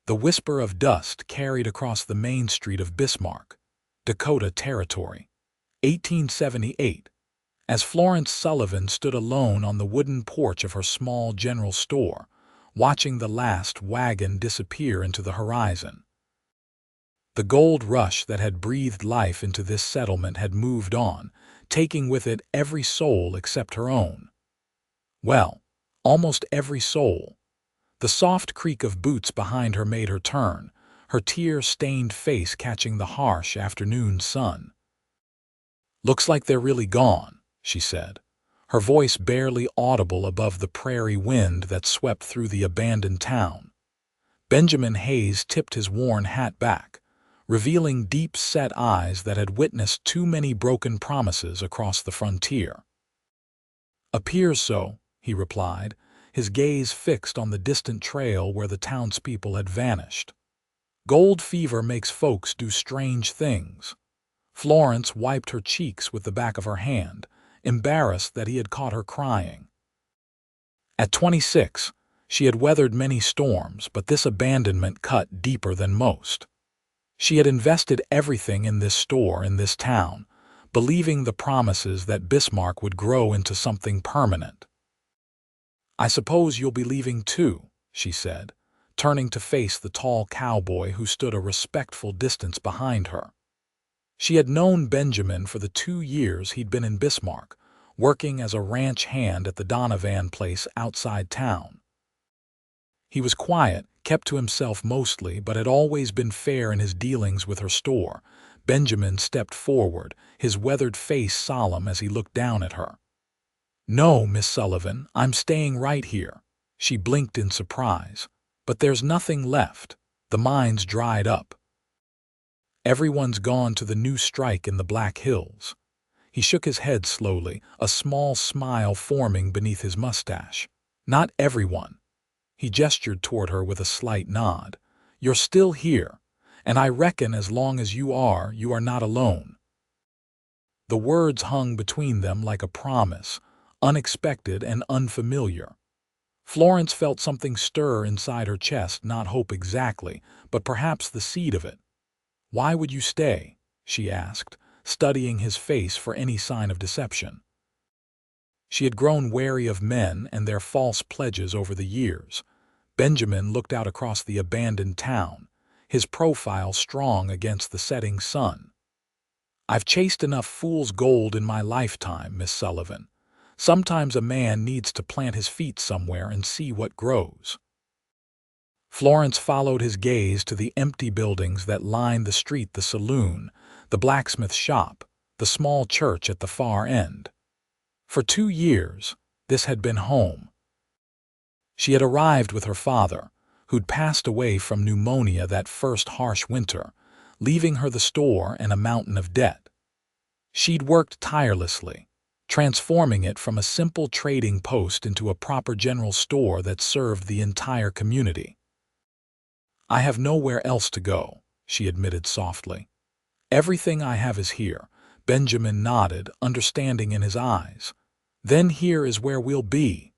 The whisper of dust carried across the main street of Bismarck, Dakota Territory, 1878, as Florence Sullivan stood alone on the wooden porch of her small general store, watching the last wagon disappear into the horizon. The gold rush that had breathed life into this settlement had moved on, taking with it every soul except her own. Well, almost every soul. The soft creak of boots behind her made her turn, her tear-stained face catching the harsh afternoon sun. "Looks like they're really gone," she said, her voice barely audible above the prairie wind that swept through the abandoned town. Benjamin Hayes tipped his worn hat back, revealing deep-set eyes that had witnessed too many broken promises across the frontier. "Appears so," he replied, his gaze fixed on the distant trail where the townspeople had vanished. "Gold fever makes folks do strange things." Florence wiped her cheeks with the back of her hand, embarrassed that he had caught her crying. At 26, she had weathered many storms, but this abandonment cut deeper than most. She had invested everything in this store in this town, believing the promises that Bismarck would grow into something permanent. "I suppose you'll be leaving too," she said, turning to face the tall cowboy who stood a respectful distance behind her. She had known Benjamin for the 2 years he'd been in Bismarck, working as a ranch hand at the Donovan place outside town. He was quiet, kept to himself mostly, but had always been fair in his dealings with her store. Benjamin stepped forward, his weathered face solemn as he looked down at her. "No, Miss Sullivan, I'm staying right here." She blinked in surprise. "But there's nothing left. The mine's dried up. Everyone's gone to the new strike in the Black Hills." He shook his head slowly, a small smile forming beneath his mustache. "Not everyone." He gestured toward her with a slight nod. "You're still here, and I reckon as long as you are not alone." The words hung between them like a promise, unexpected and unfamiliar. Florence felt something stir inside her chest, not hope exactly, but perhaps the seed of it. "Why would you stay?" she asked, studying his face for any sign of deception. She had grown wary of men and their false pledges over the years. Benjamin looked out across the abandoned town, his profile strong against the setting sun. "I've chased enough fool's gold in my lifetime, Miss Sullivan. Sometimes a man needs to plant his feet somewhere and see what grows." Florence followed his gaze to the empty buildings that lined the street, the saloon, the blacksmith shop, the small church at the far end. For 2 years, this had been home. She had arrived with her father, who'd passed away from pneumonia that first harsh winter, leaving her the store and a mountain of debt. She'd worked tirelessly, transforming it from a simple trading post into a proper general store that served the entire community. "I have nowhere else to go," she admitted softly. "Everything I have is here." Benjamin nodded, understanding in his eyes. "Then here is where we'll be."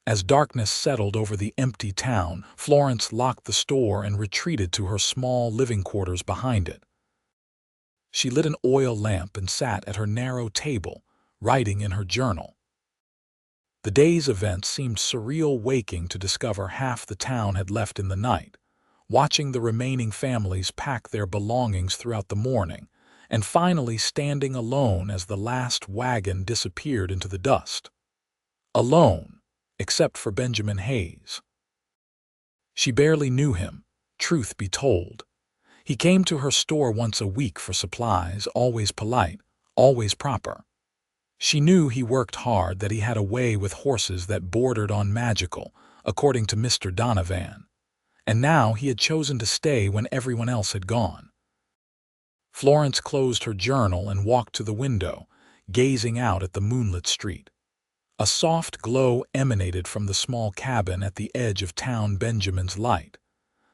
As darkness settled over the empty town, Florence locked the store and retreated to her small living quarters behind it. She lit an oil lamp and sat at her narrow table, writing in her journal. The day's events seemed surreal, waking to discover half the town had left in the night, watching the remaining families pack their belongings throughout the morning, and finally standing alone as the last wagon disappeared into the dust. Alone, except for Benjamin Hayes. She barely knew him, truth be told. He came to her store once a week for supplies, always polite, always proper. She knew he worked hard, that he had a way with horses that bordered on magical, according to Mr. Donovan. And now he had chosen to stay when everyone else had gone. Florence closed her journal and walked to the window, gazing out at the moonlit street. A soft glow emanated from the small cabin at the edge of town. Benjamin's light.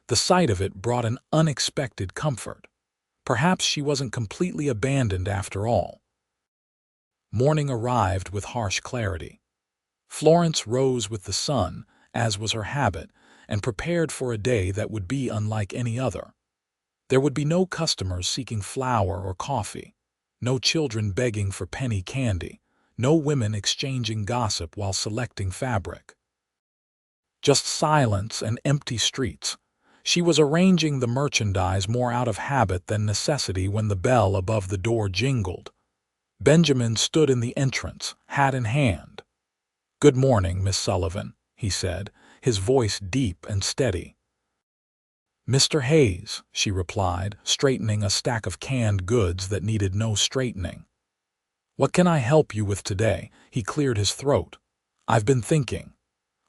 The sight of it brought an unexpected comfort. Perhaps she wasn't completely abandoned after all. Morning arrived with harsh clarity. Florence rose with the sun, as was her habit, and prepared for a day that would be unlike any other. There would be no customers seeking flour or coffee, no children begging for penny candy, no women exchanging gossip while selecting fabric. Just silence and empty streets. She was arranging the merchandise more out of habit than necessity when the bell above the door jingled. Benjamin stood in the entrance, hat in hand. "Good morning, Miss Sullivan," he said, his voice deep and steady. "Mr. Hayes," she replied, straightening a stack of canned goods that needed no straightening. "What can I help you with today?" He cleared his throat. "I've been thinking.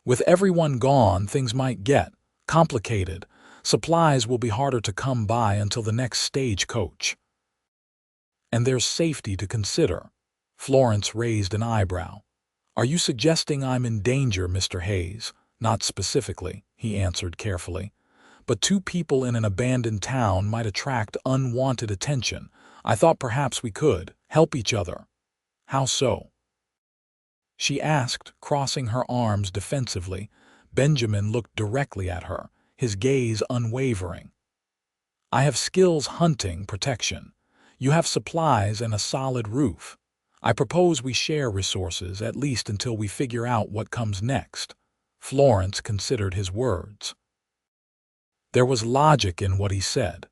With everyone gone, things might get complicated. Supplies will be harder to come by until the next stagecoach. And there's safety to consider." Florence raised an eyebrow. "Are you suggesting I'm in danger, Mr. Hayes?" "Not specifically," he answered carefully. "But two people in an abandoned town might attract unwanted attention. I thought perhaps we could help each other." "How so?" she asked, crossing her arms defensively. Benjamin looked directly at her, his gaze unwavering. "I have skills hunting protection. You have supplies and a solid roof. I propose we share resources, at least until we figure out what comes next." Florence considered his words. There was logic in what he said.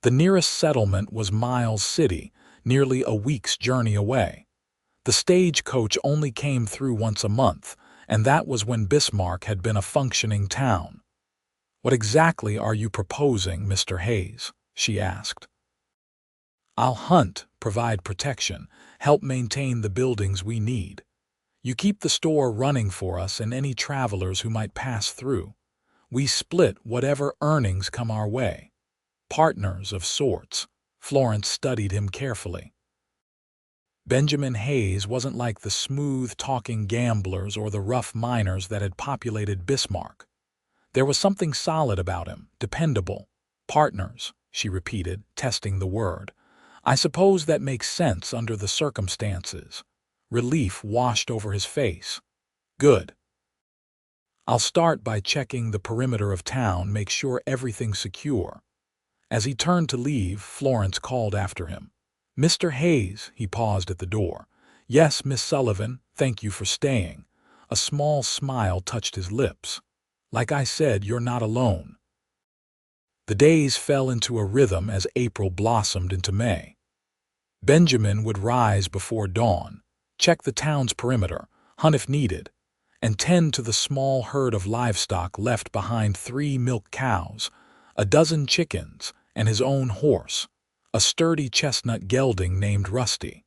The nearest settlement was Miles City, nearly a week's journey away. The stagecoach only came through once a month, and that was when Bismarck had been a functioning town. "What exactly are you proposing, Mr. Hayes?" she asked. "I'll hunt, provide protection, help maintain the buildings we need. You keep the store running for us and any travelers who might pass through. We split whatever earnings come our way. Partners of sorts." Florence studied him carefully. Benjamin Hayes wasn't like the smooth-talking gamblers or the rough miners that had populated Bismarck. There was something solid about him, dependable. "Partners," she repeated, testing the word. "I suppose that makes sense under the circumstances." Relief washed over his face. "Good. I'll start by checking the perimeter of town, make sure everything's secure." As he turned to leave, Florence called after him. "Mr. Hayes," he paused at the door. "Yes, Miss Sullivan, thank you for staying." A small smile touched his lips. "Like I said, you're not alone." The days fell into a rhythm as April blossomed into May. Benjamin would rise before dawn, check the town's perimeter, hunt if needed, and tend to the small herd of livestock left behind: 3 milk cows, a dozen chickens, and his own horse, a sturdy chestnut gelding named Rusty.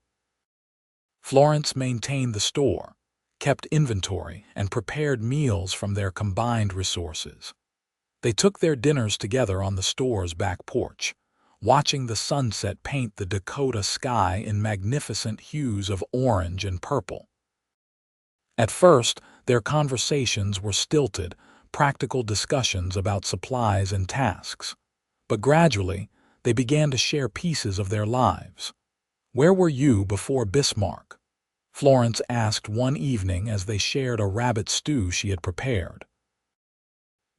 Florence maintained the store, kept inventory, and prepared meals from their combined resources. They took their dinners together on the store's back porch, watching the sunset paint the Dakota sky in magnificent hues of orange and purple. At first, their conversations were stilted, practical discussions about supplies and tasks. But gradually, they began to share pieces of their lives. "Where were you before Bismarck?" Florence asked one evening as they shared a rabbit stew she had prepared.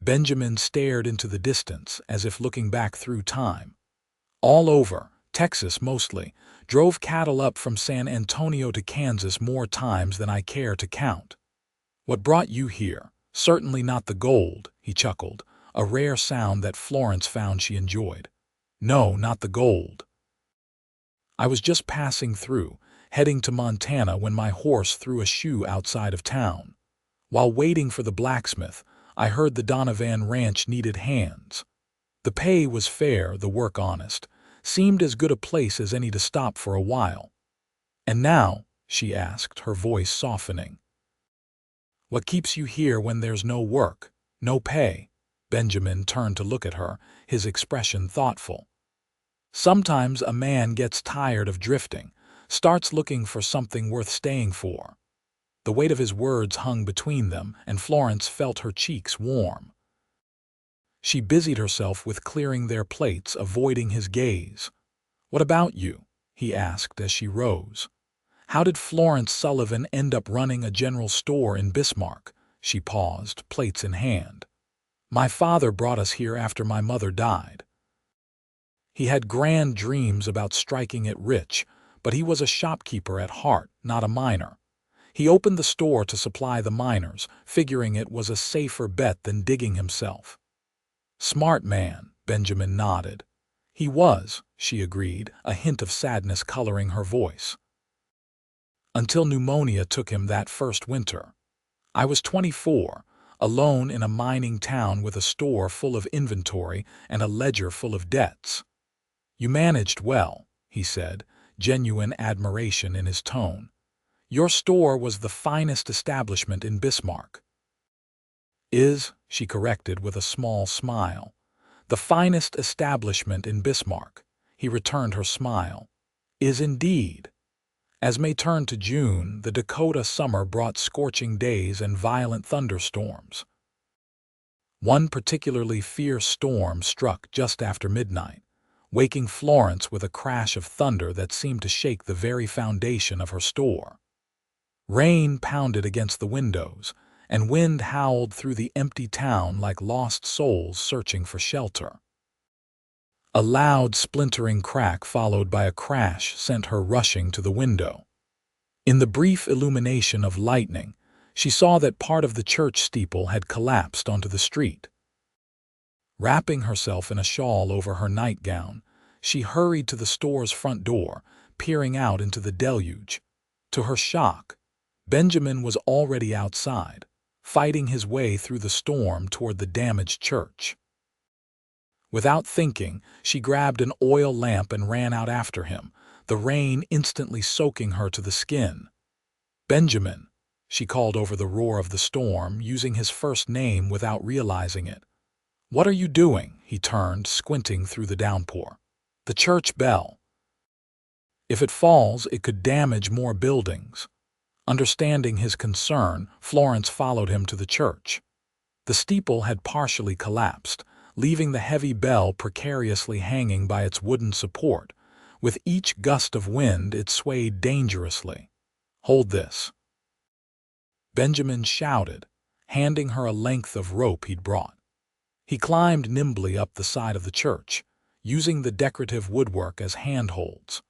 Benjamin stared into the distance as if looking back through time. "All over, Texas mostly. Drove cattle up from San Antonio to Kansas more times than I care to count." "What brought you here?" "Certainly not the gold," he chuckled, a rare sound that Florence found she enjoyed. "No, not the gold. I was just passing through, heading to Montana when my horse threw a shoe outside of town. While waiting for the blacksmith, I heard the Donovan Ranch needed hands. The pay was fair, the work honest. Seemed as good a place as any to stop for a while." "And now," she asked, her voice softening, "what keeps you here when there's no work, no pay?" Benjamin turned to look at her, his expression thoughtful. "Sometimes a man gets tired of drifting, starts looking for something worth staying for." The weight of his words hung between them, and Florence felt her cheeks warm. She busied herself with clearing their plates, avoiding his gaze. "What about you?" he asked as she rose. "How did Florence Sullivan end up running a general store in Bismarck?" She paused, plates in hand. My father brought us here after my mother died. He had grand dreams about striking it rich, but he was a shopkeeper at heart, not a miner. He opened the store to supply the miners, figuring it was a safer bet than digging himself. Smart man, Benjamin nodded. He was, she agreed, a hint of sadness coloring her voice. Until pneumonia took him that first winter. I was 24, alone in a mining town with a store full of inventory and a ledger full of debts. You managed well, he said, genuine admiration in his tone. Your store was the finest establishment in Bismarck. She corrected with a small smile. The finest establishment in Bismarck, he returned her smile. Is indeed. As May turned to June, the Dakota summer brought scorching days and violent thunderstorms. One particularly fierce storm struck just after midnight, waking Florence with a crash of thunder that seemed to shake the very foundation of her store. Rain pounded against the windows, and wind howled through the empty town like lost souls searching for shelter. A loud, splintering crack followed by a crash sent her rushing to the window. In the brief illumination of lightning, she saw that part of the church steeple had collapsed onto the street. Wrapping herself in a shawl over her nightgown, she hurried to the store's front door, peering out into the deluge. To her shock, Benjamin was already outside, fighting his way through the storm toward the damaged church. Without thinking, she grabbed an oil lamp and ran out after him, the rain instantly soaking her to the skin. "Benjamin," she called over the roar of the storm, using his first name without realizing it. "What are you doing?" He turned, squinting through the downpour. "The church bell. If it falls, it could damage more buildings." Understanding his concern, Florence followed him to the church. The steeple had partially collapsed, leaving the heavy bell precariously hanging by its wooden support. With each gust of wind, it swayed dangerously. "Hold this," Benjamin shouted, handing her a length of rope he'd brought. He climbed nimbly up the side of the church, using the decorative woodwork as handholds.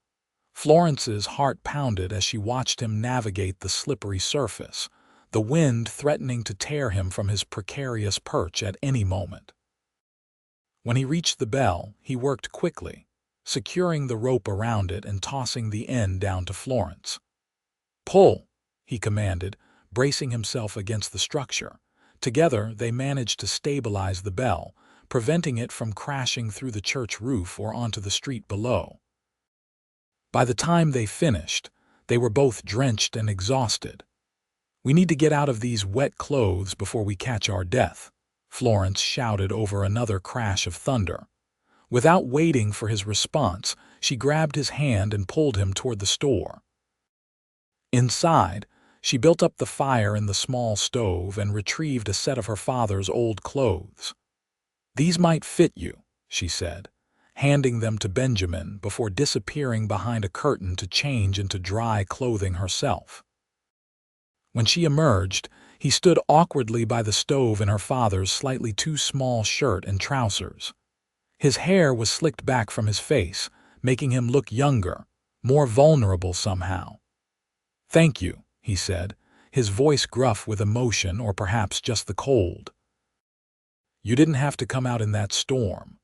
Florence's heart pounded as she watched him navigate the slippery surface, the wind threatening to tear him from his precarious perch at any moment. When he reached the bell, he worked quickly, securing the rope around it and tossing the end down to Florence. "Pull," he commanded, bracing himself against the structure. Together, they managed to stabilize the bell, preventing it from crashing through the church roof or onto the street below. By the time they finished, they were both drenched and exhausted. "We need to get out of these wet clothes before we catch our death," Florence shouted over another crash of thunder. Without waiting for his response, she grabbed his hand and pulled him toward the store. Inside, she built up the fire in the small stove and retrieved a set of her father's old clothes. "These might fit you," she said, handing them to Benjamin before disappearing behind a curtain to change into dry clothing herself. When she emerged, he stood awkwardly by the stove in her father's slightly too small shirt and trousers. His hair was slicked back from his face, making him look younger, more vulnerable somehow. "Thank you," he said, his voice gruff with emotion or perhaps just the cold. "You didn't have to come out in that storm."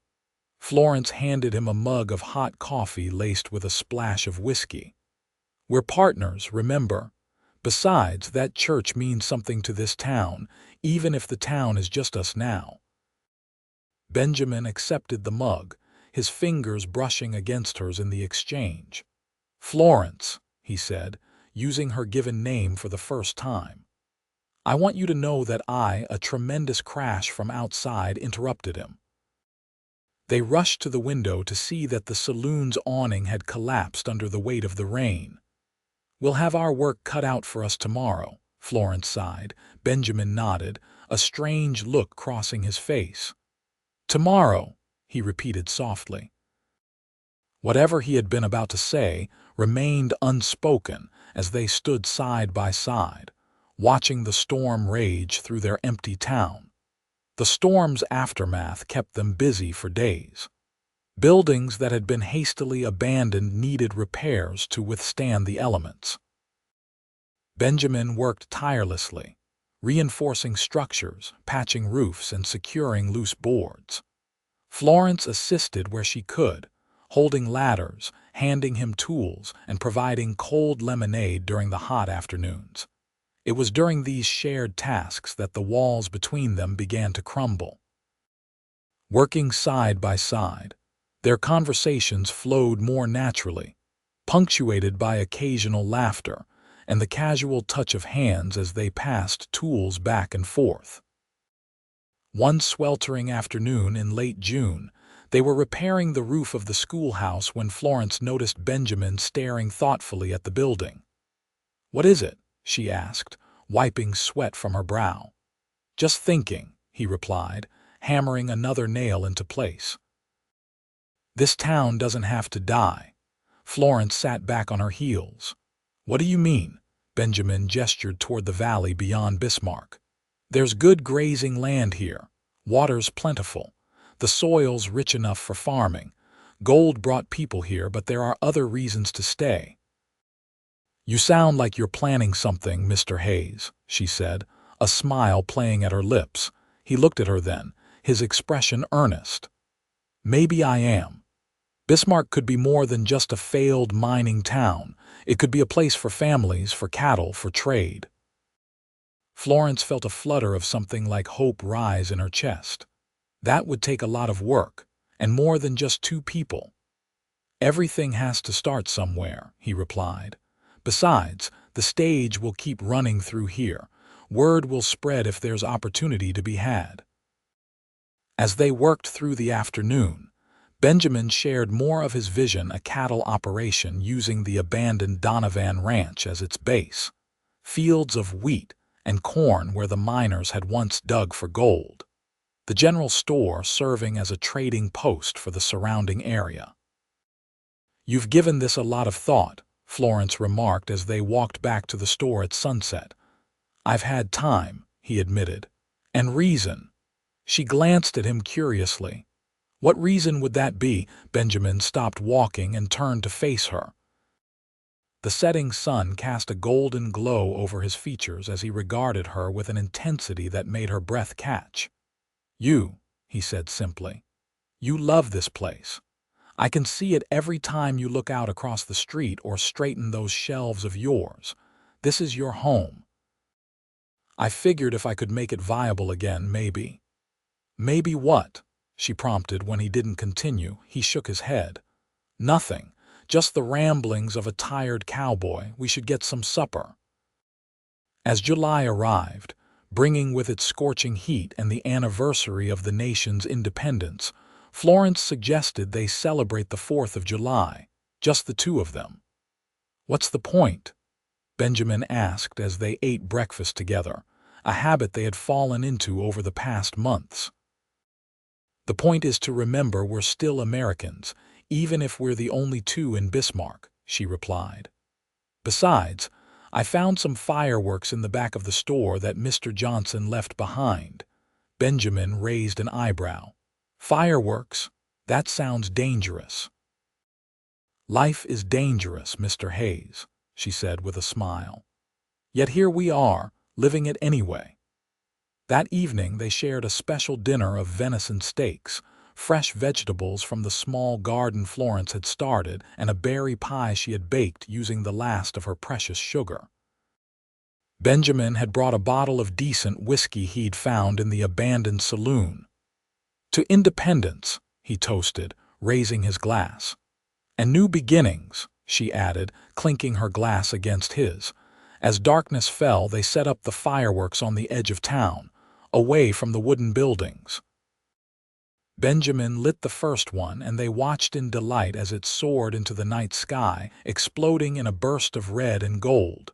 Florence handed him a mug of hot coffee laced with a splash of whiskey. "We're partners, remember? Besides, that church means something to this town, even if the town is just us now." Benjamin accepted the mug, his fingers brushing against hers in the exchange. "Florence," he said, using her given name for the first time. "I want you to know that a tremendous crash from outside interrupted him." They rushed to the window to see that the saloon's awning had collapsed under the weight of the rain. "We'll have our work cut out for us tomorrow," Florence sighed. Benjamin nodded, a strange look crossing his face. "Tomorrow," he repeated softly. Whatever he had been about to say remained unspoken as they stood side by side, watching the storm rage through their empty town. The storm's aftermath kept them busy for days. Buildings that had been hastily abandoned needed repairs to withstand the elements. Benjamin worked tirelessly, reinforcing structures, patching roofs, and securing loose boards. Florence assisted where she could, holding ladders, handing him tools, and providing cold lemonade during the hot afternoons. It was during these shared tasks that the walls between them began to crumble. Working side by side, their conversations flowed more naturally, punctuated by occasional laughter and the casual touch of hands as they passed tools back and forth. One sweltering afternoon in late June, they were repairing the roof of the schoolhouse when Florence noticed Benjamin staring thoughtfully at the building. "What is it?" she asked, wiping sweat from her brow. "Just thinking," he replied, hammering another nail into place. "This town doesn't have to die." Florence sat back on her heels. "What do you mean?" Benjamin gestured toward the valley beyond Bismarck. "There's good grazing land here. Water's plentiful. The soil's rich enough for farming. Gold brought people here, but there are other reasons to stay." "You sound like you're planning something, Mr. Hayes," she said, a smile playing at her lips. He looked at her then, his expression earnest. "Maybe I am. Bismarck could be more than just a failed mining town. It could be a place for families, for cattle, for trade." Florence felt a flutter of something like hope rise in her chest. That would take a lot of work, and more than just two people. "Everything has to start somewhere," he replied. "Besides, the stage will keep running through here. Word will spread if there's opportunity to be had." As they worked through the afternoon, Benjamin shared more of his vision: a cattle operation using the abandoned Donovan Ranch as its base, fields of wheat and corn where the miners had once dug for gold, the general store serving as a trading post for the surrounding area. "You've given this a lot of thought," Florence remarked as they walked back to the store at sunset. "I've had time," he admitted. "And reason." She glanced at him curiously. "What reason would that be?" Benjamin stopped walking and turned to face her. The setting sun cast a golden glow over his features as he regarded her with an intensity that made her breath catch. "You," he said simply. "You love this place. I can see it every time you look out across the street or straighten those shelves of yours. This is your home." "I figured if I could make it viable again, maybe." "Maybe what?" she prompted when he didn't continue. He shook his head. "Nothing. Just the ramblings of a tired cowboy. We should get some supper." As July arrived, bringing with it scorching heat and the anniversary of the nation's independence, Florence suggested they celebrate the 4th of July, just the two of them. "What's the point?" Benjamin asked as they ate breakfast together, a habit they had fallen into over the past months. "The point is to remember we're still Americans, even if we're the only two in Bismarck," she replied. "Besides, I found some fireworks in the back of the store that Mr. Johnson left behind." Benjamin raised an eyebrow. "Fireworks? That sounds dangerous." "Life is dangerous, Mr. Hayes," she said with a smile. "Yet here we are, living it anyway." That evening they shared a special dinner of venison steaks, fresh vegetables from the small garden Florence had started, and a berry pie she had baked using the last of her precious sugar. Benjamin had brought a bottle of decent whiskey he'd found in the abandoned saloon. "To independence," he toasted, raising his glass. "And new beginnings," she added, clinking her glass against his. As darkness fell, they set up the fireworks on the edge of town, away from the wooden buildings. Benjamin lit the first one, and they watched in delight as it soared into the night sky, exploding in a burst of red and gold.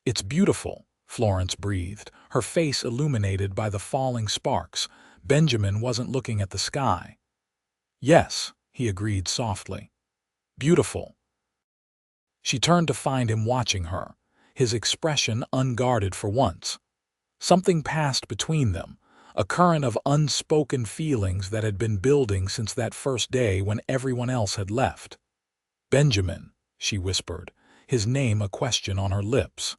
"It's beautiful," Florence breathed, her face illuminated by the falling sparks. Benjamin wasn't looking at the sky. "Yes," he agreed softly. "Beautiful." She turned to find him watching her, his expression unguarded for once. Something passed between them, a current of unspoken feelings that had been building since that first day when everyone else had left. "Benjamin," she whispered, his name a question on her lips.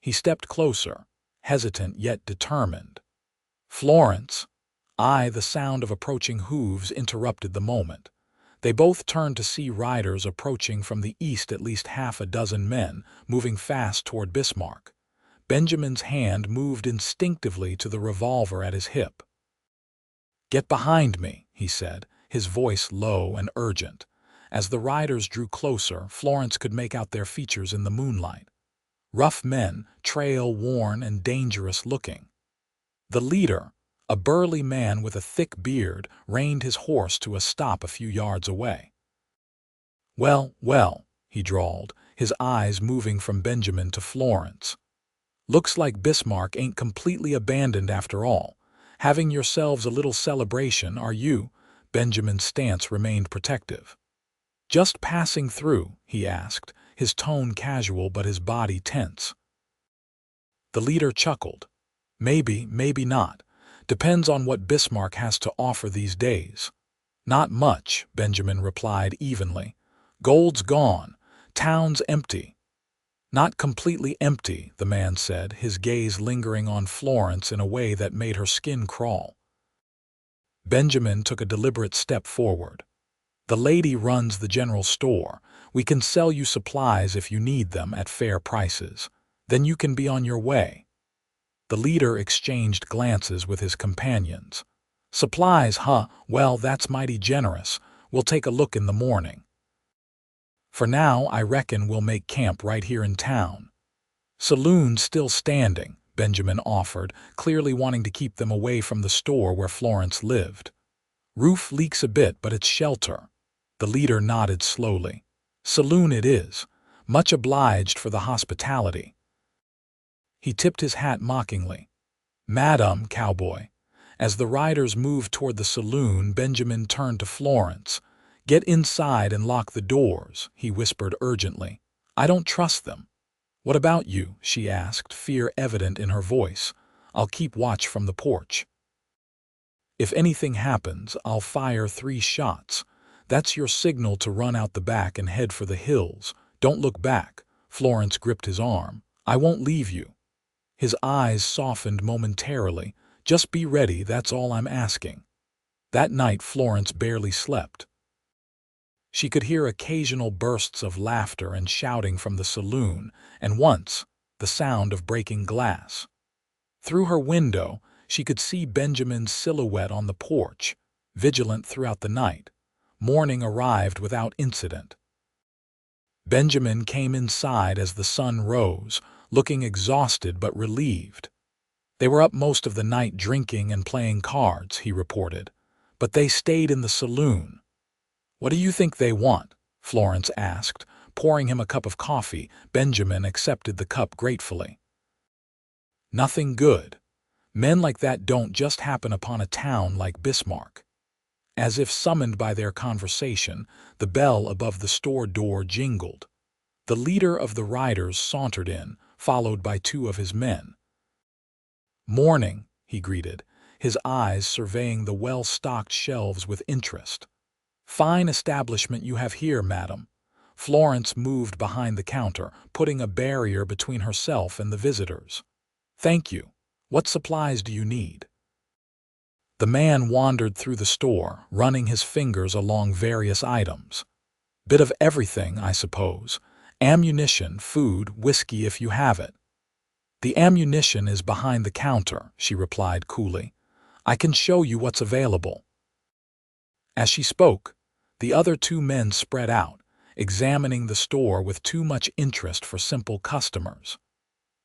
He stepped closer, hesitant yet determined. "Florence." The sound of approaching hooves interrupted the moment. They both turned to see riders approaching from the east, at least half a dozen men, moving fast toward Bismarck. Benjamin's hand moved instinctively to the revolver at his hip. "Get behind me," he said, his voice low and urgent. As the riders drew closer, Florence could make out their features in the moonlight. Rough men, trail-worn and dangerous-looking. The leader, a burly man with a thick beard, reined his horse to a stop a few yards away. "Well, well," he drawled, his eyes moving from Benjamin to Florence. "Looks like Bismarck ain't completely abandoned after all. Having yourselves a little celebration, are you?" Benjamin's stance remained protective. "Just passing through?" he asked, his tone casual but his body tense. The leader chuckled. "Maybe, maybe not. Depends on what Bismarck has to offer these days." "Not much," Benjamin replied evenly. "Gold's gone. Town's empty." "Not completely empty," the man said, his gaze lingering on Florence in a way that made her skin crawl. Benjamin took a deliberate step forward. "The lady runs the general store. We can sell you supplies if you need them at fair prices. Then you can be on your way." The leader exchanged glances with his companions. "Supplies, huh? Well, that's mighty generous. We'll take a look in the morning. For now, I reckon we'll make camp right here in town." "Saloon's still standing," Benjamin offered, clearly wanting to keep them away from the store where Florence lived. "Roof leaks a bit, but it's shelter." The leader nodded slowly. "Saloon it is. Much obliged for the hospitality." He tipped his hat mockingly. "Madam, Cowboy." As the riders moved toward the saloon, Benjamin turned to Florence. "Get inside and lock the doors," he whispered urgently. "I don't trust them." "What about you?" she asked, fear evident in her voice. "I'll keep watch from the porch. If anything happens, I'll fire 3 shots. That's your signal to run out the back and head for the hills. Don't look back." Florence gripped his arm. "I won't leave you." His eyes softened momentarily. "Just be ready, that's all I'm asking." That night Florence barely slept. She could hear occasional bursts of laughter and shouting from the saloon, and once, the sound of breaking glass. Through her window, she could see Benjamin's silhouette on the porch, vigilant throughout the night. Morning arrived without incident. Benjamin came inside as the sun rose, looking exhausted but relieved. "They were up most of the night drinking and playing cards," he reported, "but they stayed in the saloon." "What do you think they want?" Florence asked, pouring him a cup of coffee. Benjamin accepted the cup gratefully. "Nothing good. Men like that don't just happen upon a town like Bismarck." As if summoned by their conversation, the bell above the store door jingled. The leader of the riders sauntered in, followed by 2 of his men. "Morning," he greeted, his eyes surveying the well-stocked shelves with interest. "Fine establishment you have here, madam." Florence moved behind the counter, putting a barrier between herself and the visitors. "Thank you. What supplies do you need?" The man wandered through the store, running his fingers along various items. "Bit of everything, I suppose. Ammunition, food, whiskey if you have it." "The ammunition is behind the counter," she replied coolly. "I can show you what's available." As she spoke, the other 2 men spread out, examining the store with too much interest for simple customers.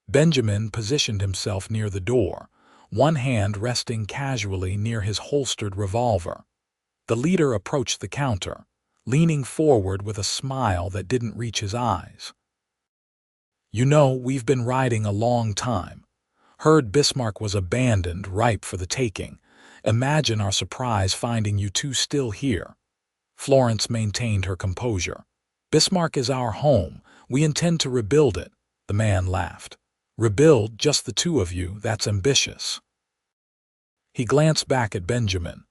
Benjamin positioned himself near the door, one hand resting casually near his holstered revolver. The leader approached the counter, leaning forward with a smile that didn't reach his eyes. "You know, we've been riding a long time. Heard Bismarck was abandoned, ripe for the taking. Imagine our surprise finding you 2 still here." Florence maintained her composure. "Bismarck is our home. We intend to rebuild it." The man laughed. "Rebuild just the 2 of you? That's ambitious." He glanced back at Benjamin.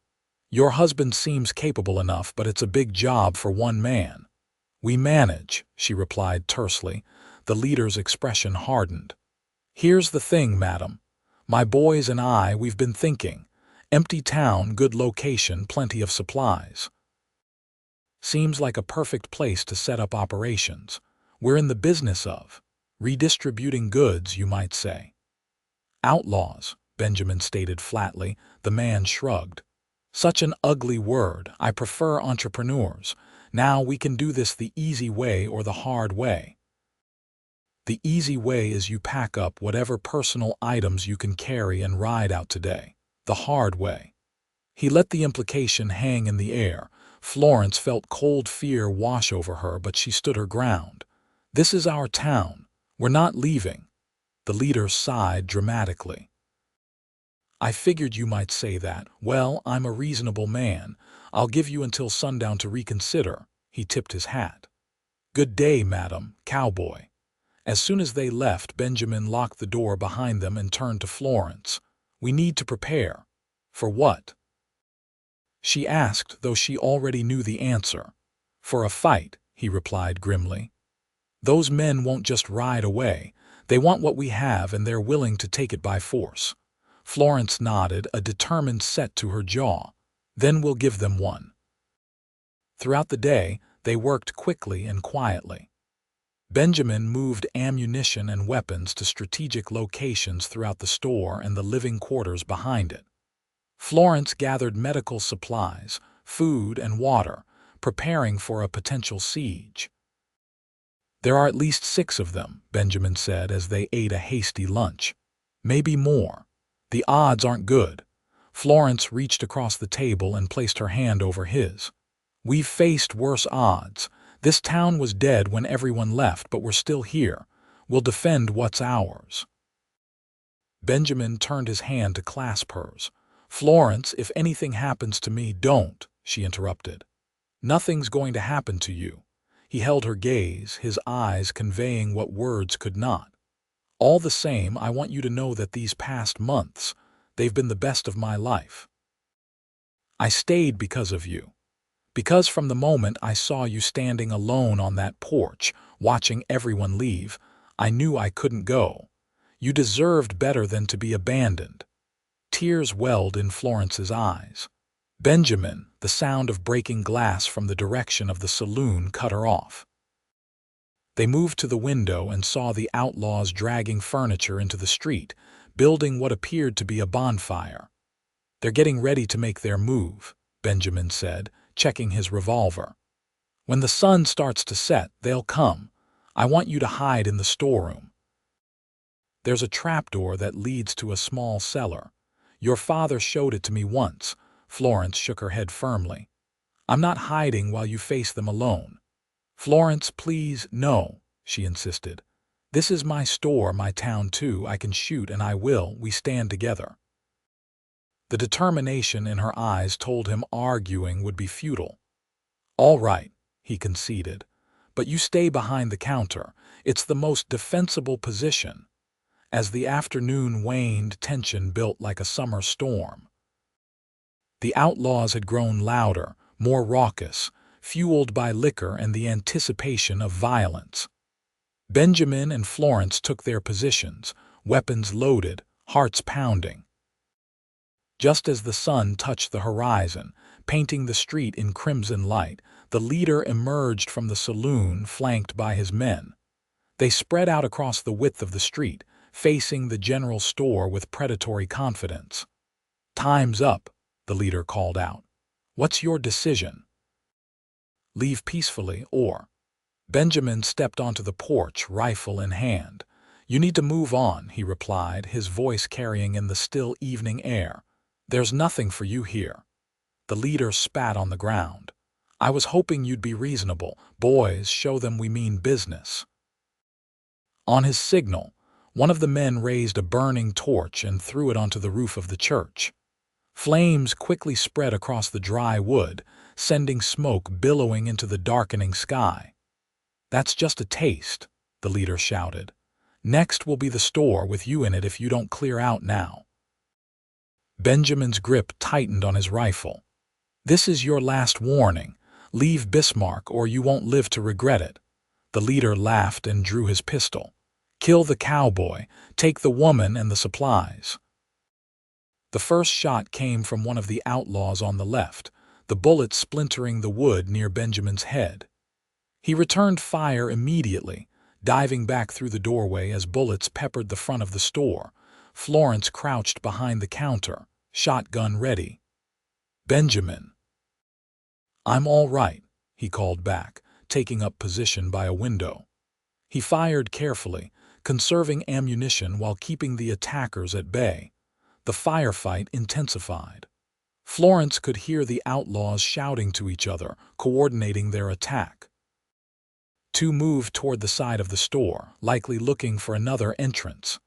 "Your husband seems capable enough, but it's a big job for one man." "We manage," she replied tersely. The leader's expression hardened. "Here's the thing, madam. My boys and I, we've been thinking. Empty town, good location, plenty of supplies. Seems like a perfect place to set up operations. We're in the business of redistributing goods, you might say." "Outlaws," Benjamin stated flatly. The man shrugged. "Such an ugly word. I prefer entrepreneurs. Now we can do this the easy way or the hard way." "The easy way is you pack up whatever personal items you can carry and ride out today. The hard way." He let the implication hang in the air. Florence felt cold fear wash over her, but she stood her ground. "This is our town. We're not leaving." The leader sighed dramatically. "I figured you might say that. Well, I'm a reasonable man. I'll give you until sundown to reconsider." He tipped his hat. "Good day, madam, Cowboy." As soon as they left, Benjamin locked the door behind them and turned to Florence. "We need to prepare." "For what?" she asked, though she already knew the answer. "For a fight," he replied grimly. "Those men won't just ride away. They want what we have, and they're willing to take it by force." Florence nodded, a determined set to her jaw. "Then we'll give them one." Throughout the day, they worked quickly and quietly. Benjamin moved ammunition and weapons to strategic locations throughout the store and the living quarters behind it. Florence gathered medical supplies, food, and water, preparing for a potential siege. "There are at least 6 of them," Benjamin said as they ate a hasty lunch. "Maybe more. The odds aren't good." Florence reached across the table and placed her hand over his. "We've faced worse odds. This town was dead when everyone left, but we're still here. We'll defend what's ours." Benjamin turned his hand to clasp hers. "Florence, if anything happens to me, don't," she interrupted. "Nothing's going to happen to you." He held her gaze, his eyes conveying what words could not. "All the same, I want you to know that these past months, they've been the best of my life. I stayed because of you. Because from the moment I saw you standing alone on that porch, watching everyone leave, I knew I couldn't go. You deserved better than to be abandoned." Tears welled in Florence's eyes. "Benjamin," the sound of breaking glass from the direction of the saloon cut her off. They moved to the window and saw the outlaws dragging furniture into the street, building what appeared to be a bonfire. "They're getting ready to make their move," Benjamin said, checking his revolver. "When the sun starts to set, they'll come. I want you to hide in the storeroom. There's a trapdoor that leads to a small cellar. Your father showed it to me once." Florence shook her head firmly. "I'm not hiding while you face them alone." "Florence, please, no," she insisted. "This is my store, my town too. I can shoot and I will. We stand together." The determination in her eyes told him arguing would be futile. "All right," he conceded, "but you stay behind the counter. It's the most defensible position." As the afternoon waned, tension built like a summer storm. The outlaws had grown louder, more raucous, fueled by liquor and the anticipation of violence. Benjamin and Florence took their positions, weapons loaded, hearts pounding. Just as the sun touched the horizon, painting the street in crimson light, the leader emerged from the saloon, flanked by his men. They spread out across the width of the street, facing the general store with predatory confidence. "Time's up," the leader called out. "What's your decision? Leave peacefully or—" Benjamin stepped onto the porch, rifle in hand. "You need to move on," he replied, his voice carrying in the still evening air. "There's nothing for you here." The leader spat on the ground. "I was hoping you'd be reasonable. Boys, show them we mean business." On his signal, one of the men raised a burning torch and threw it onto the roof of the church. Flames quickly spread across the dry wood, sending smoke billowing into the darkening sky. "That's just a taste," the leader shouted. "Next will be the store with you in it if you don't clear out now." Benjamin's grip tightened on his rifle. "This is your last warning. Leave Bismarck or you won't live to regret it." The leader laughed and drew his pistol. "Kill the cowboy. Take the woman and the supplies." The first shot came from one of the outlaws on the left, the bullet splintering the wood near Benjamin's head. He returned fire immediately, diving back through the doorway as bullets peppered the front of the store. Florence crouched behind the counter, shotgun ready. "Benjamin." "I'm all right," he called back, taking up position by a window. He fired carefully, conserving ammunition while keeping the attackers at bay. The firefight intensified. Florence could hear the outlaws shouting to each other, coordinating their attack. Two moved toward the side of the store, likely looking for another entrance.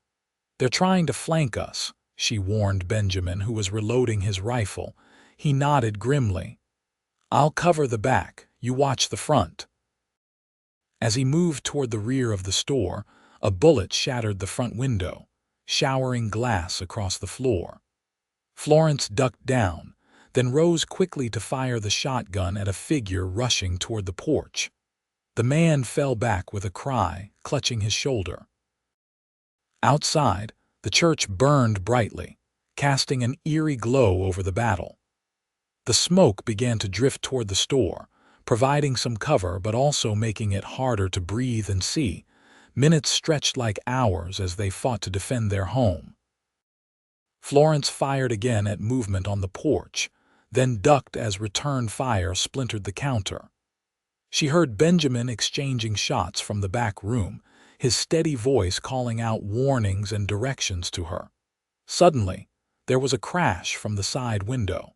"They're trying to flank us," she warned Benjamin, who was reloading his rifle. He nodded grimly. "I'll cover the back, you watch the front." As he moved toward the rear of the store, a bullet shattered the front window, showering glass across the floor. Florence ducked down, then rose quickly to fire the shotgun at a figure rushing toward the porch. The man fell back with a cry, clutching his shoulder. Outside, the church burned brightly, casting an eerie glow over the battle. The smoke began to drift toward the store, providing some cover but also making it harder to breathe and see. Minutes stretched like hours as they fought to defend their home. Florence fired again at movement on the porch, then ducked as return fire splintered the counter. She heard Benjamin exchanging shots from the back room, his steady voice calling out warnings and directions to her. Suddenly, there was a crash from the side window.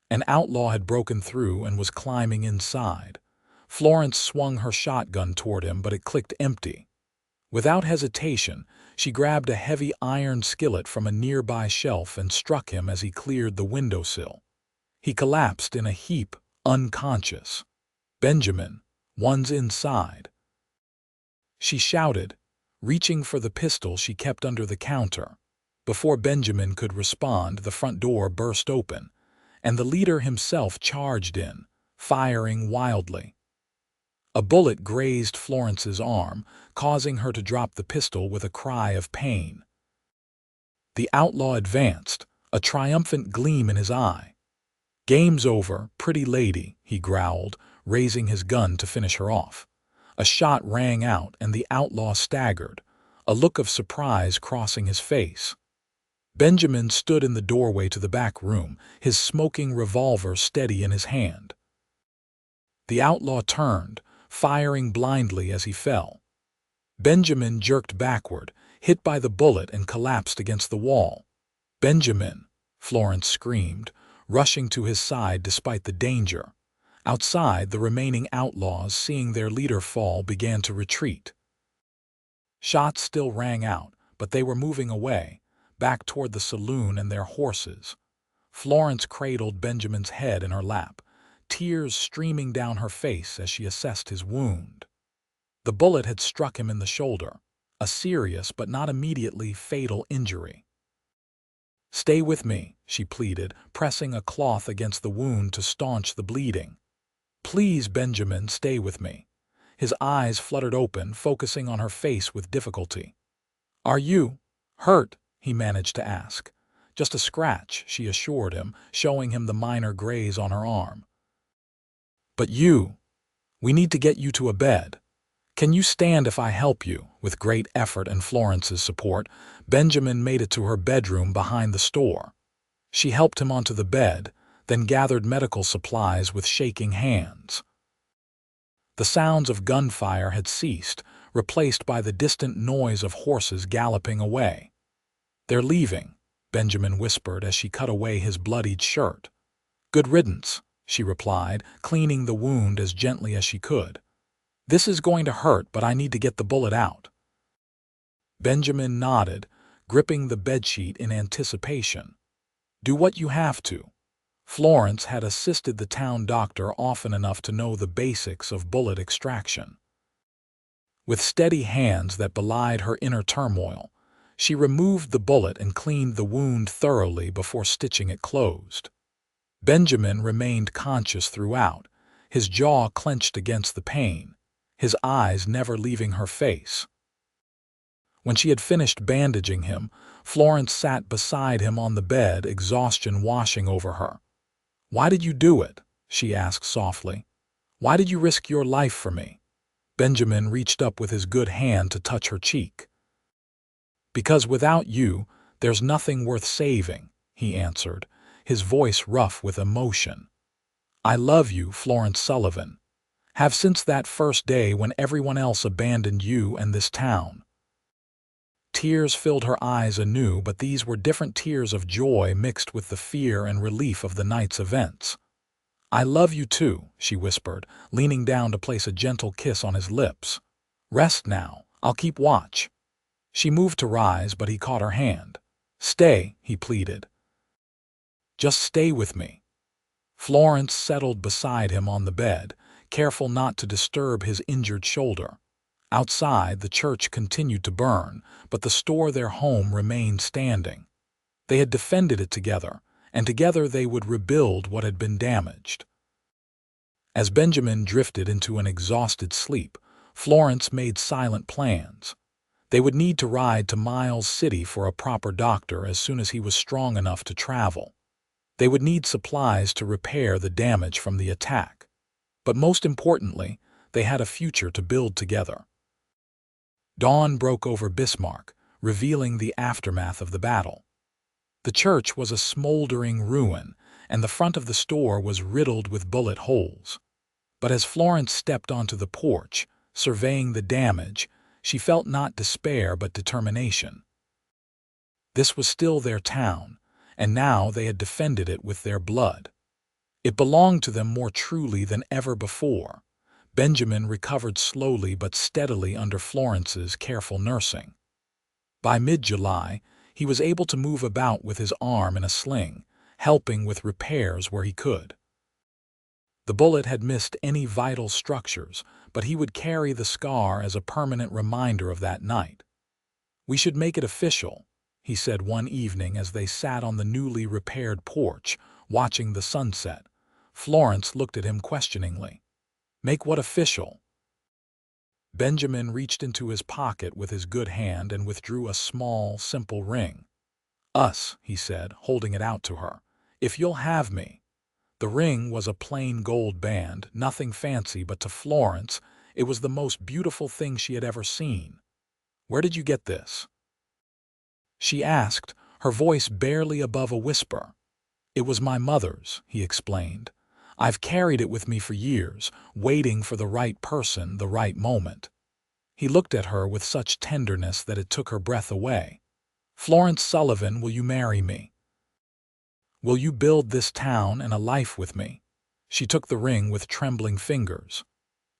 An outlaw had broken through and was climbing inside. Florence swung her shotgun toward him, but it clicked empty. Without hesitation, she grabbed a heavy iron skillet from a nearby shelf and struck him as he cleared the windowsill. He collapsed in a heap, unconscious. "Benjamin, one's inside." She shouted, reaching for the pistol she kept under the counter. Before Benjamin could respond, the front door burst open, and the leader himself charged in, firing wildly. A bullet grazed Florence's arm, causing her to drop the pistol with a cry of pain. The outlaw advanced, a triumphant gleam in his eye. "Game's over, pretty lady," he growled, raising his gun to finish her off. A shot rang out and the outlaw staggered, a look of surprise crossing his face. Benjamin stood in the doorway to the back room, his smoking revolver steady in his hand. The outlaw turned, firing blindly as he fell. Benjamin jerked backward, hit by the bullet and collapsed against the wall. "Benjamin!" Florence screamed, rushing to his side despite the danger. Outside, the remaining outlaws, seeing their leader fall, began to retreat. Shots still rang out, but they were moving away, back toward the saloon and their horses. Florence cradled Benjamin's head in her lap, tears streaming down her face as she assessed his wound. The bullet had struck him in the shoulder, a serious but not immediately fatal injury. "Stay with me," she pleaded, pressing a cloth against the wound to staunch the bleeding. "Please, Benjamin, stay with me." His eyes fluttered open, focusing on her face with difficulty. "Are you hurt?" he managed to ask. "Just a scratch," she assured him, showing him the minor graze on her arm. "But we need to get you to a bed. Can you stand if I help you?" With great effort and Florence's support, Benjamin made it to her bedroom behind the store. She helped him onto the bed, then gathered medical supplies with shaking hands. The sounds of gunfire had ceased, replaced by the distant noise of horses galloping away. "They're leaving," Benjamin whispered as she cut away his bloodied shirt. "Good riddance," she replied, cleaning the wound as gently as she could. "This is going to hurt, but I need to get the bullet out." Benjamin nodded, gripping the bedsheet in anticipation. "Do what you have to." Florence had assisted the town doctor often enough to know the basics of bullet extraction. With steady hands that belied her inner turmoil, She removed the bullet and cleaned the wound thoroughly before stitching it closed. Benjamin remained conscious throughout, his jaw clenched against the pain, his eyes never leaving her face. When she had finished bandaging him, Florence sat beside him on the bed, exhaustion washing over her. "Why did you do it?" she asked softly. "Why did you risk your life for me?" Benjamin reached up with his good hand to touch her cheek. "Because without you, there's nothing worth saving," he answered, his voice rough with emotion. "I love you, Florence Sullivan. Have since that first day when everyone else abandoned you and this town." Tears filled her eyes anew, but these were different tears of joy mixed with the fear and relief of the night's events. "I love you too," she whispered, leaning down to place a gentle kiss on his lips. "Rest now. I'll keep watch." She moved to rise, but he caught her hand. "Stay," he pleaded. "Just stay with me." Florence settled beside him on the bed, careful not to disturb his injured shoulder. Outside, the church continued to burn, but the store, their home, remained standing. They had defended it together, and together they would rebuild what had been damaged. As Benjamin drifted into an exhausted sleep, Florence made silent plans. They would need to ride to Miles City for a proper doctor as soon as he was strong enough to travel. They would need supplies to repair the damage from the attack. But most importantly, they had a future to build together. Dawn broke over Bismarck, revealing the aftermath of the battle. The church was a smoldering ruin, and the front of the store was riddled with bullet holes. But as Florence stepped onto the porch, surveying the damage, she felt not despair but determination. This was still their town, and now they had defended it with their blood. It belonged to them more truly than ever before. Benjamin recovered slowly but steadily under Florence's careful nursing. By mid-July, he was able to move about with his arm in a sling, helping with repairs where he could. The bullet had missed any vital structures, but he would carry the scar as a permanent reminder of that night. "We should make it official," he said one evening as they sat on the newly repaired porch, watching the sunset. Florence looked at him questioningly. "Make what official?" Benjamin reached into his pocket with his good hand and withdrew a small, simple ring. "Us," he said, holding it out to her. "If you'll have me." The ring was a plain gold band, nothing fancy, but to Florence, it was the most beautiful thing she had ever seen. "Where did you get this?" she asked, her voice barely above a whisper. "It was my mother's," he explained. "I've carried it with me for years, waiting for the right person, the right moment." He looked at her with such tenderness that it took her breath away. "Florence Sullivan, will you marry me? Will you build this town and a life with me?" She took the ring with trembling fingers.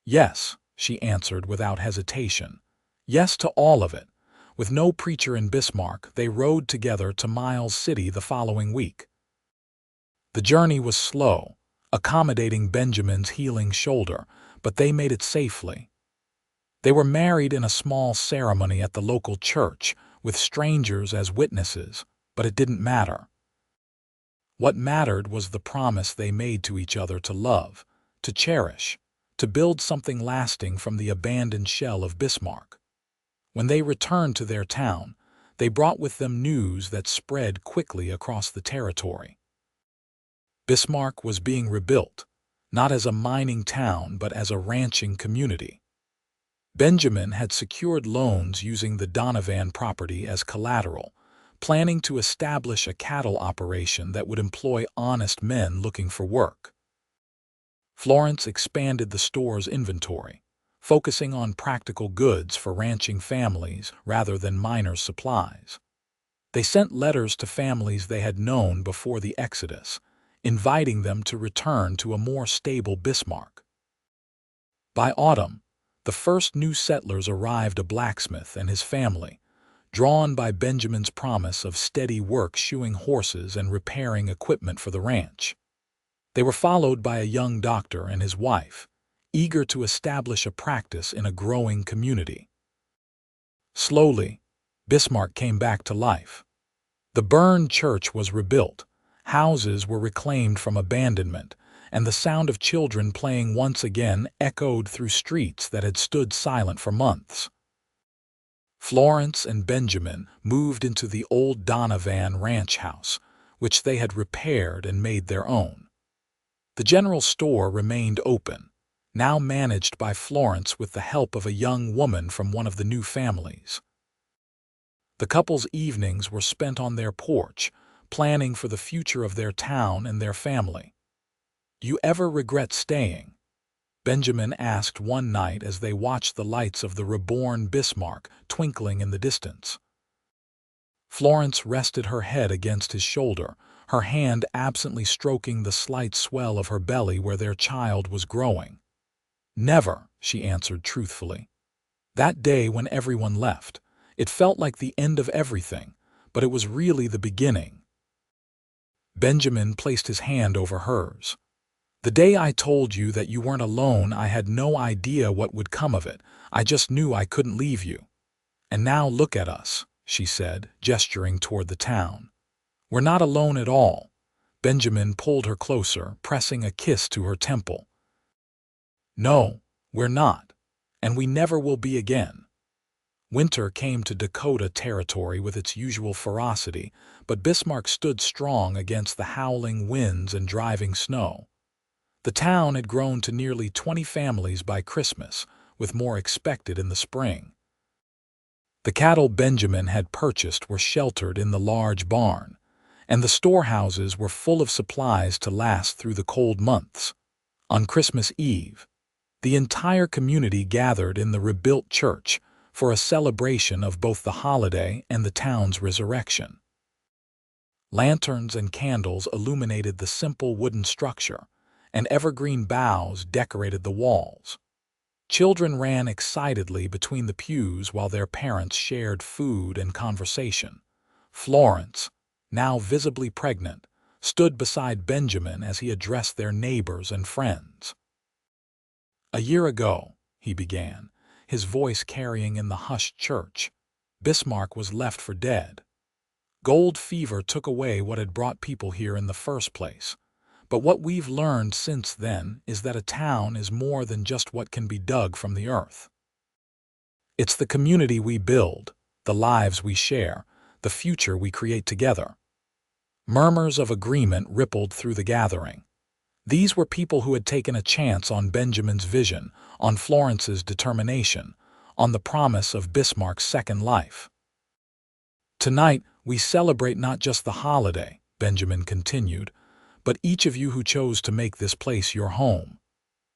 "Yes," she answered without hesitation. "Yes to all of it." With no preacher in Bismarck, they rode together to Miles City the following week. The journey was slow, accommodating Benjamin's healing shoulder, but they made it safely. They were married in a small ceremony at the local church, with strangers as witnesses, but it didn't matter. What mattered was the promise they made to each other to love, to cherish, to build something lasting from the abandoned shell of Bismarck. When they returned to their town, they brought with them news that spread quickly across the territory. Bismarck was being rebuilt, not as a mining town but as a ranching community. Benjamin had secured loans using the Donovan property as collateral, planning to establish a cattle operation that would employ honest men looking for work. Florence expanded the store's inventory, focusing on practical goods for ranching families rather than miners' supplies. They sent letters to families they had known before the Exodus, inviting them to return to a more stable Bismarck. By autumn, the first new settlers arrived, a blacksmith and his family, drawn by Benjamin's promise of steady work shoeing horses and repairing equipment for the ranch. They were followed by a young doctor and his wife, eager to establish a practice in a growing community. Slowly, Bismarck came back to life. The burned church was rebuilt, houses were reclaimed from abandonment, and the sound of children playing once again echoed through streets that had stood silent for months. Florence and Benjamin moved into the old Donovan ranch house, which they had repaired and made their own. The general store remained open, now managed by Florence with the help of a young woman from one of the new families. The couple's evenings were spent on their porch, planning for the future of their town and their family. "You ever regret staying?" Benjamin asked one night as they watched the lights of the reborn Bismarck twinkling in the distance. Florence rested her head against his shoulder, her hand absently stroking the slight swell of her belly where their child was growing. "Never," she answered truthfully. "That day when everyone left, it felt like the end of everything, but it was really the beginning." Benjamin placed his hand over hers. "The day I told you that you weren't alone, I had no idea what would come of it. I just knew I couldn't leave you. And now look at us," she said, gesturing toward the town. "We're not alone at all." Benjamin pulled her closer, pressing a kiss to her temple. "No, we're not, and we never will be again." Winter came to Dakota Territory with its usual ferocity, but Bismarck stood strong against the howling winds and driving snow. The town had grown to nearly 20 families by Christmas, with more expected in the spring. The cattle Benjamin had purchased were sheltered in the large barn, and the storehouses were full of supplies to last through the cold months. On Christmas Eve, the entire community gathered in the rebuilt church for a celebration of both the holiday and the town's resurrection. Lanterns and candles illuminated the simple wooden structure, and evergreen boughs decorated the walls. Children ran excitedly between the pews while their parents shared food and conversation. Florence, now visibly pregnant, stood beside Benjamin as he addressed their neighbors and friends. "A year ago," he began, his voice carrying in the hushed church, "Bismarck was left for dead. Gold fever took away what had brought people here in the first place. But what we've learned since then is that a town is more than just what can be dug from the earth. It's the community we build, the lives we share, the future we create together." Murmurs of agreement rippled through the gathering. These were people who had taken a chance on Benjamin's vision, on Florence's determination, on the promise of Bismarck's second life. "Tonight, we celebrate not just the holiday," Benjamin continued, "but each of you who chose to make this place your home.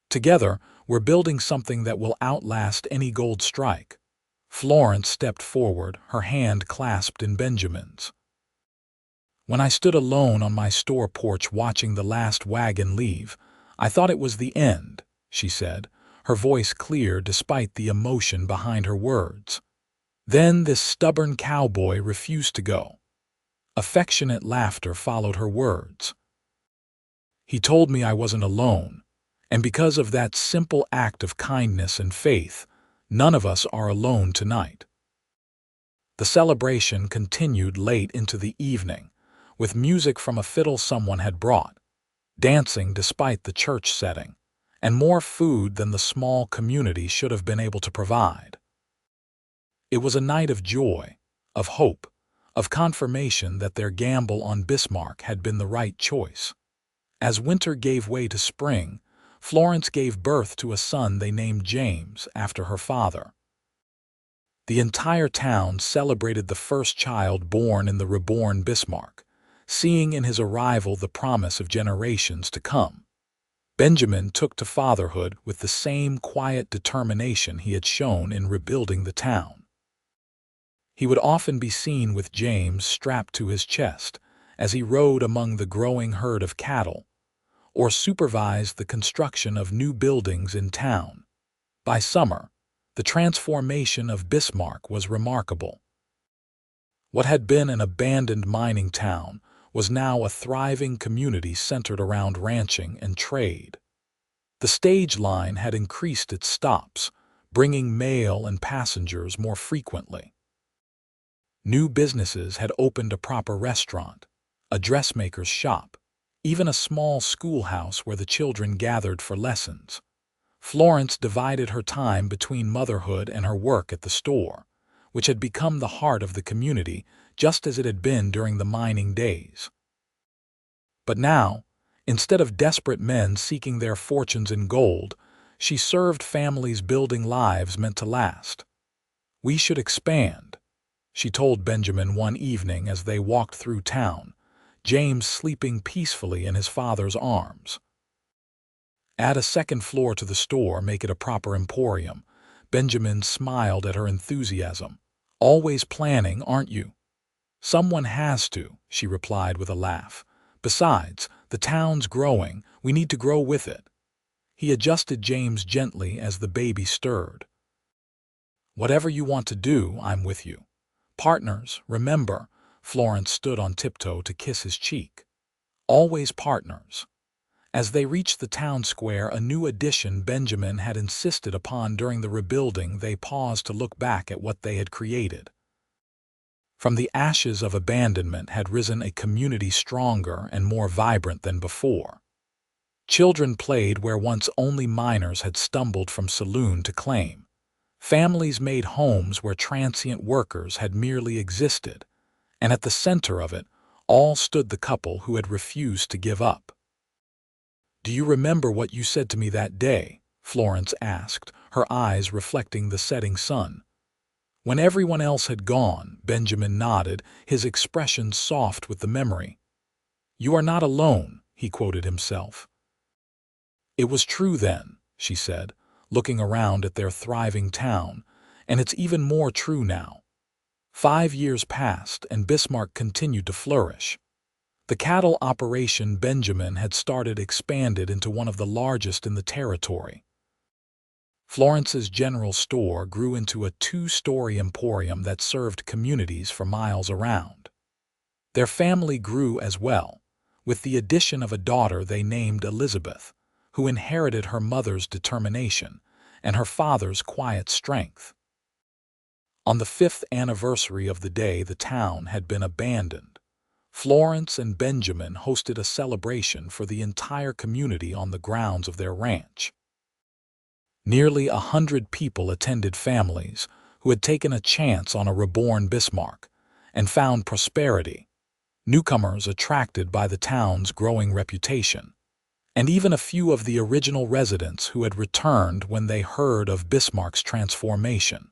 Together, we're building something that will outlast any gold strike." Florence stepped forward, her hand clasped in Benjamin's. "When I stood alone on my store porch watching the last wagon leave, I thought it was the end," she said, her voice clear despite the emotion behind her words. "Then this stubborn cowboy refused to go." Affectionate laughter followed her words. "He told me I wasn't alone, and because of that simple act of kindness and faith, none of us are alone tonight." The celebration continued late into the evening, with music from a fiddle someone had brought, dancing despite the church setting, and more food than the small community should have been able to provide. It was a night of joy, of hope, of confirmation that their gamble on Bismarck had been the right choice. As winter gave way to spring, Florence gave birth to a son they named James after her father. The entire town celebrated the first child born in the reborn Bismarck, seeing in his arrival the promise of generations to come. Benjamin took to fatherhood with the same quiet determination he had shown in rebuilding the town. He would often be seen with James strapped to his chest as he rode among the growing herd of cattle, or supervised the construction of new buildings in town. By summer, the transformation of Bismarck was remarkable. What had been an abandoned mining town was now a thriving community centered around ranching and trade. The stage line had increased its stops, bringing mail and passengers more frequently. New businesses had opened: a proper restaurant, a dressmaker's shop, even a small schoolhouse where the children gathered for lessons. Florence divided her time between motherhood and her work at the store, which had become the heart of the community, just as it had been during the mining days. But now, instead of desperate men seeking their fortunes in gold, she served families building lives meant to last. "We should expand," she told Benjamin one evening as they walked through town, James sleeping peacefully in his father's arms. "Add a second floor to the store, make it a proper emporium." Benjamin smiled at her enthusiasm. "Always planning, aren't you?" "Someone has to," she replied with a laugh. "Besides, the town's growing. We need to grow with it." He adjusted James gently as the baby stirred. "Whatever you want to do, I'm with you. Partners, remember." Florence stood on tiptoe to kiss his cheek. "Always partners." As they reached the town square, a new addition Benjamin had insisted upon during the rebuilding, they paused to look back at what they had created. From the ashes of abandonment had risen a community stronger and more vibrant than before. Children played where once only miners had stumbled from saloon to claim. Families made homes where transient workers had merely existed, and at the center of it all stood the couple who had refused to give up. "Do you remember what you said to me that day?" Florence asked, her eyes reflecting the setting sun. When everyone else had gone, Benjamin nodded, his expression soft with the memory. "You are not alone," he quoted himself. "It was true then," she said, looking around at their thriving town, "and it's even more true now." 5 years passed, and Bismarck continued to flourish. The cattle operation Benjamin had started expanded into one of the largest in the territory. Florence's general store grew into a 2-story emporium that served communities for miles around. Their family grew as well, with the addition of a daughter they named Elizabeth, who inherited her mother's determination and her father's quiet strength. On the 5th anniversary of the day the town had been abandoned, Florence and Benjamin hosted a celebration for the entire community on the grounds of their ranch. Nearly 100 people attended, families who had taken a chance on a reborn Bismarck and found prosperity, newcomers attracted by the town's growing reputation, and even a few of the original residents who had returned when they heard of Bismarck's transformation.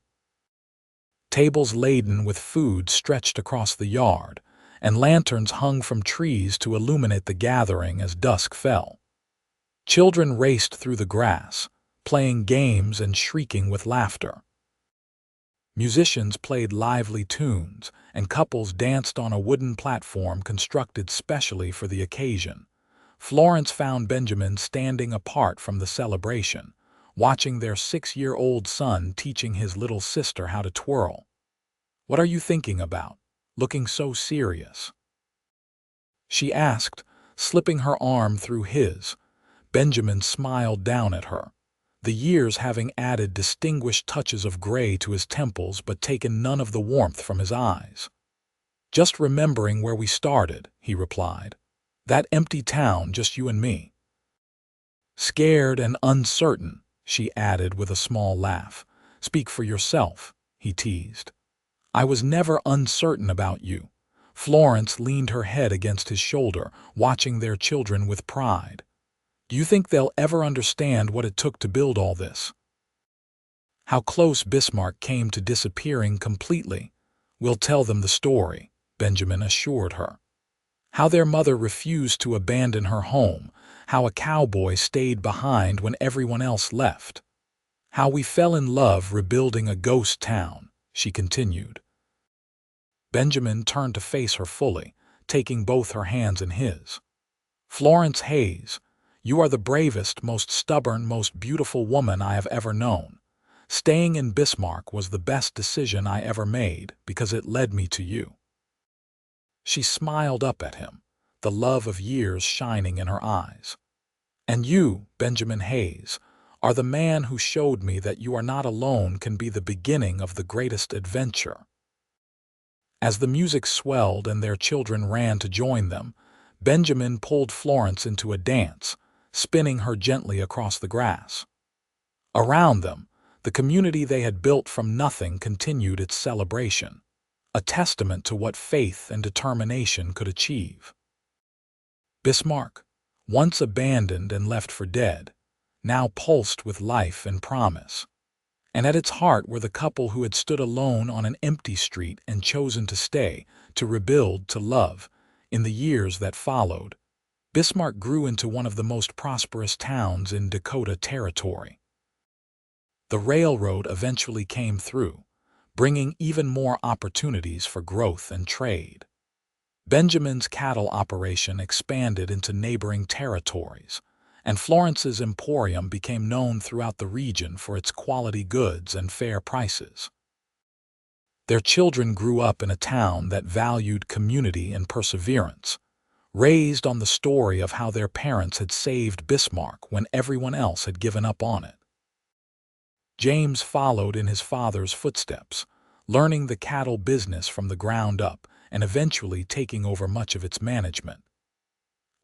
Tables laden with food stretched across the yard, and lanterns hung from trees to illuminate the gathering as dusk fell. Children raced through the grass, playing games and shrieking with laughter. Musicians played lively tunes, and couples danced on a wooden platform constructed specially for the occasion. Florence found Benjamin standing apart from the celebration, watching their 6-year-old son teaching his little sister how to twirl. "What are you thinking about, looking so serious?" she asked, slipping her arm through his. Benjamin smiled down at her, the years having added distinguished touches of gray to his temples but taken none of the warmth from his eyes. "Just remembering where we started," he replied. "That empty town, just you and me." "Scared and uncertain," she added with a small laugh. "Speak for yourself," he teased. "I was never uncertain about you." Florence leaned her head against his shoulder, watching their children with pride. "Do you think they'll ever understand what it took to build all this? How close Bismarck came to disappearing completely?" "We'll tell them the story," Benjamin assured her. "How their mother refused to abandon her home, how a cowboy stayed behind when everyone else left. How we fell in love rebuilding a ghost town," she continued. Benjamin turned to face her fully, taking both her hands in his. "Florence Hayes, you are the bravest, most stubborn, most beautiful woman I have ever known. Staying in Bismarck was the best decision I ever made because it led me to you." She smiled up at him, the love of years shining in her eyes. "And you, Benjamin Hayes, are the man who showed me that you are not alone can be the beginning of the greatest adventure." As the music swelled and their children ran to join them, Benjamin pulled Florence into a dance, spinning her gently across the grass. Around them, the community they had built from nothing continued its celebration, a testament to what faith and determination could achieve. Bismarck, once abandoned and left for dead, now pulsed with life and promise. And at its heart were the couple who had stood alone on an empty street and chosen to stay, to rebuild, to love. In the years that followed, Bismarck grew into one of the most prosperous towns in Dakota Territory. The railroad eventually came through, bringing even more opportunities for growth and trade. Benjamin's cattle operation expanded into neighboring territories, and Florence's emporium became known throughout the region for its quality goods and fair prices. Their children grew up in a town that valued community and perseverance, raised on the story of how their parents had saved Bismarck when everyone else had given up on it. James followed in his father's footsteps, learning the cattle business from the ground up and eventually taking over much of its management.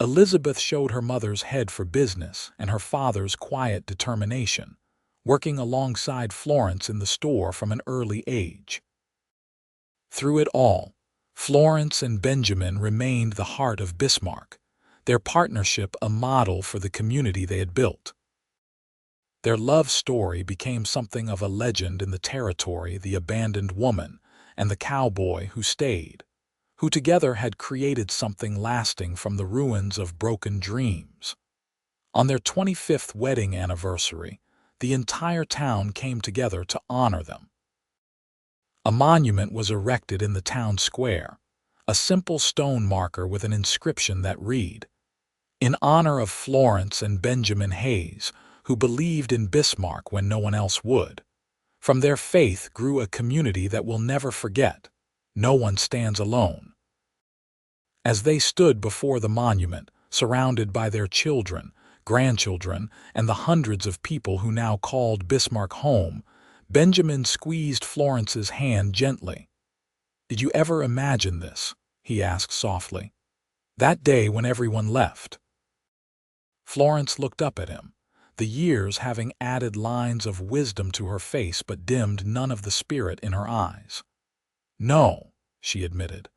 Elizabeth showed her mother's head for business and her father's quiet determination, working alongside Florence in the store from an early age. Through it all, Florence and Benjamin remained the heart of Bismarck, their partnership a model for the community they had built. Their love story became something of a legend in the territory, the abandoned woman and the cowboy who stayed, who together had created something lasting from the ruins of broken dreams. On their 25th wedding anniversary, the entire town came together to honor them. A monument was erected in the town square, a simple stone marker with an inscription that read, "In honor of Florence and Benjamin Hayes, who believed in Bismarck when no one else would. From their faith grew a community that will never forget. No one stands alone." As they stood before the monument, surrounded by their children, grandchildren, and the hundreds of people who now called Bismarck home, Benjamin squeezed Florence's hand gently. "Did you ever imagine this?" he asked softly. "That day when everyone left?" Florence looked up at him, the years having added lines of wisdom to her face but dimmed none of the spirit in her eyes. "No," she admitted,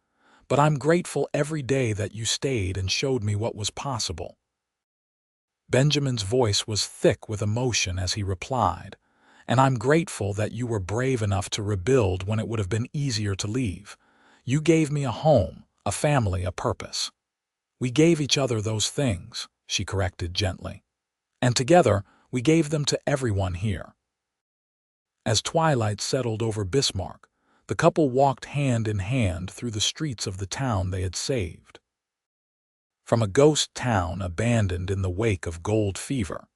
"but I'm grateful every day that you stayed and showed me what was possible." Benjamin's voice was thick with emotion as he replied, "And I'm grateful that you were brave enough to rebuild when it would have been easier to leave. You gave me a home, a family, a purpose." "We gave each other those things," she corrected gently. "And together, we gave them to everyone here." As twilight settled over Bismarck, the couple walked hand in hand through the streets of the town they had saved. From a ghost town abandoned in the wake of gold fever,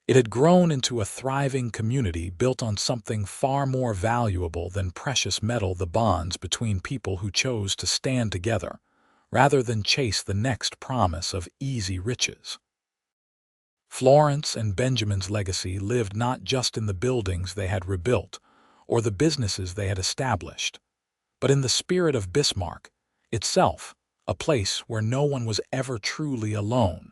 it had grown into a thriving community built on something far more valuable than precious metal: the bonds between people who chose to stand together, rather than chase the next promise of easy riches. Florence and Benjamin's legacy lived not just in the buildings they had rebuilt or the businesses they had established, but in the spirit of Bismarck itself, a place where no one was ever truly alone,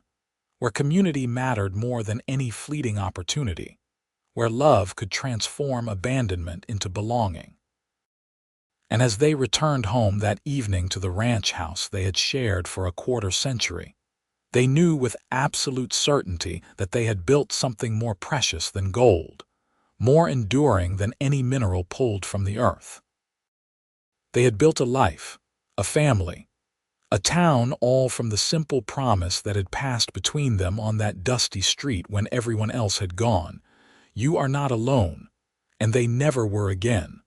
where community mattered more than any fleeting opportunity, where love could transform abandonment into belonging. And as they returned home that evening to the ranch house they had shared for a quarter century, they knew with absolute certainty that they had built something more precious than gold, more enduring than any mineral pulled from the earth. They had built a life, a family, a town, all from the simple promise that had passed between them on that dusty street when everyone else had gone. You are not alone, and they never were again.